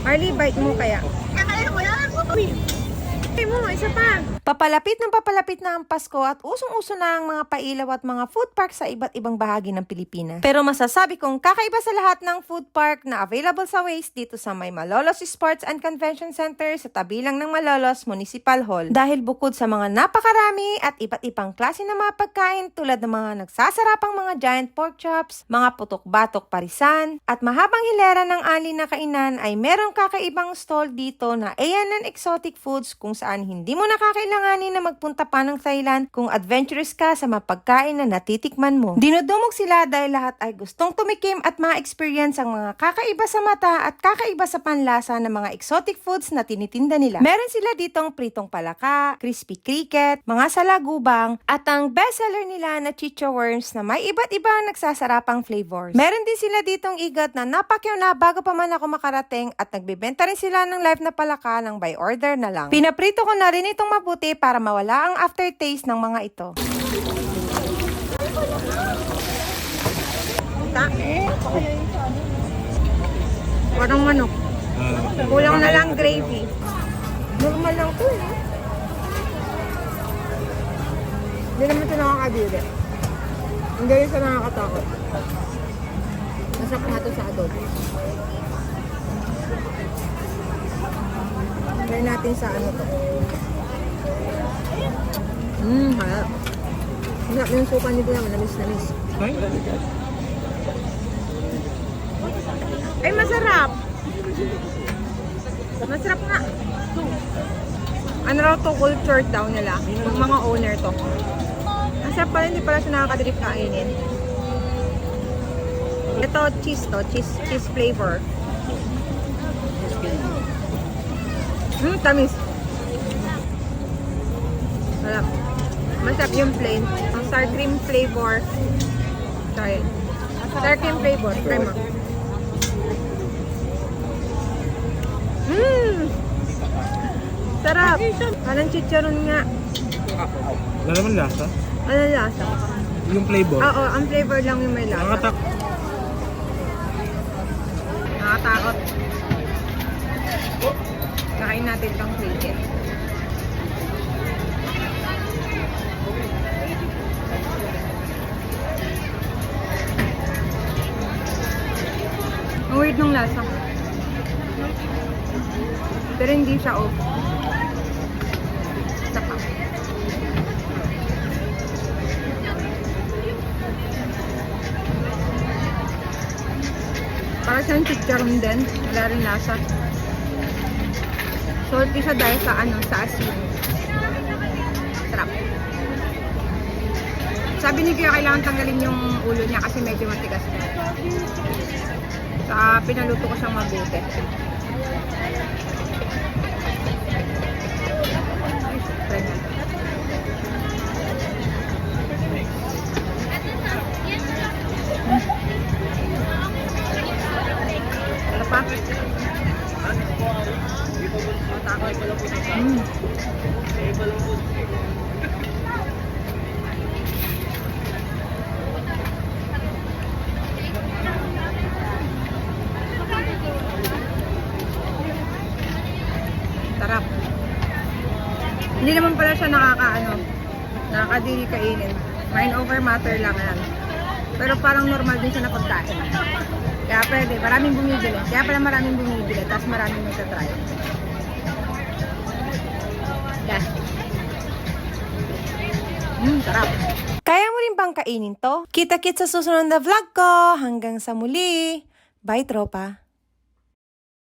Marley, bite mo kaya. Mo, isa pa. Papalapit na ang Pasko at usong-uso na ang mga pailaw at mga food park sa iba't ibang bahagi ng Pilipinas. Pero masasabi kong kakaiba sa lahat ng food park na available sa Waze dito sa may Malolos Sports and Convention Center sa tabi lang ng Malolos Municipal Hall. Dahil bukod sa mga napakarami at iba't ibang klase ng mga pagkain tulad ng mga nagsasarapang mga giant pork chops, mga putok-batok parisan, at mahabang hilera ng ali na kainan ay merong kakaibang stall dito na ANN Exotic Foods kung saan hindi mo nakakailanganin na magpunta pa ng Thailand kung adventurous ka sa mapagkain na natitikman mo. Dinudumog sila dahil lahat ay gustong tumikim at ma-experience ang mga kakaiba sa mata at kakaiba sa panlasa ng mga exotic foods na tinitinda nila. Meron sila ditong pritong palaka, crispy cricket, mga salagubang, at ang bestseller nila na chicha worms na may iba't ibang nagsasarapang flavors. Meron din sila ditong igat na napakyaw na bago pa man ako makarating at nagbebenta rin sila ng live na palaka ng by order na lang. Pinaprito ko na rin itong mabuti para mawala ang aftertaste ng mga ito. Parang manok. Kulang na lang gravy. Normal lang to, no? Hindi naman ito nakakadiri. Hindi rin sa nakakatakot. Masarap na ito sa adobo. Try natin sa ano to. Harap. Harap yung suka nito naman, namis-namis. Ay, masarap! Masarap nga. Ano raw to, culture daw nila. Yung mga owner to. Ang sarap pala, hindi pala siya nakakadrip kainin. Ito, cheese to. Cheese flavor. Tamis. Sarap. Masarap yung plain. Ang sour cream flavor. Sorry. Sour cream flavor. Try mo. Sarap. Parang chicharon nga. Wala naman lasa? Ano lasa? Yung flavor? Oo, ang flavor lang yung may lasa. Nakatakot. Nakain natin itong cricket. Ang weird ng lasa. Pero hindi siya off. Saka. Para siyang chicharon din. Wala rin lasa. Salty siya dahil sa ano, sa asin. Sarap. Sabi ni Kuya kailangan tanggalin yung ulo niya kasi medyo matigas na. Sa pinaluto ko siyang mabuti. Try natin. Ano pa? Sarap. Hindi naman pala siya nakakadiri kainin. Mind over matter lang yan. Pero parang normal din siya na pagkain. Kaya pwede, maraming bumibili. Kaya pala maraming bumibili, tapos maraming magsa-try. Yeah. Sarap. Kaya mo rin bang kainin to? Kita-kits sa susunod na vlog ko. Hanggang sa muli. Bye, tropa.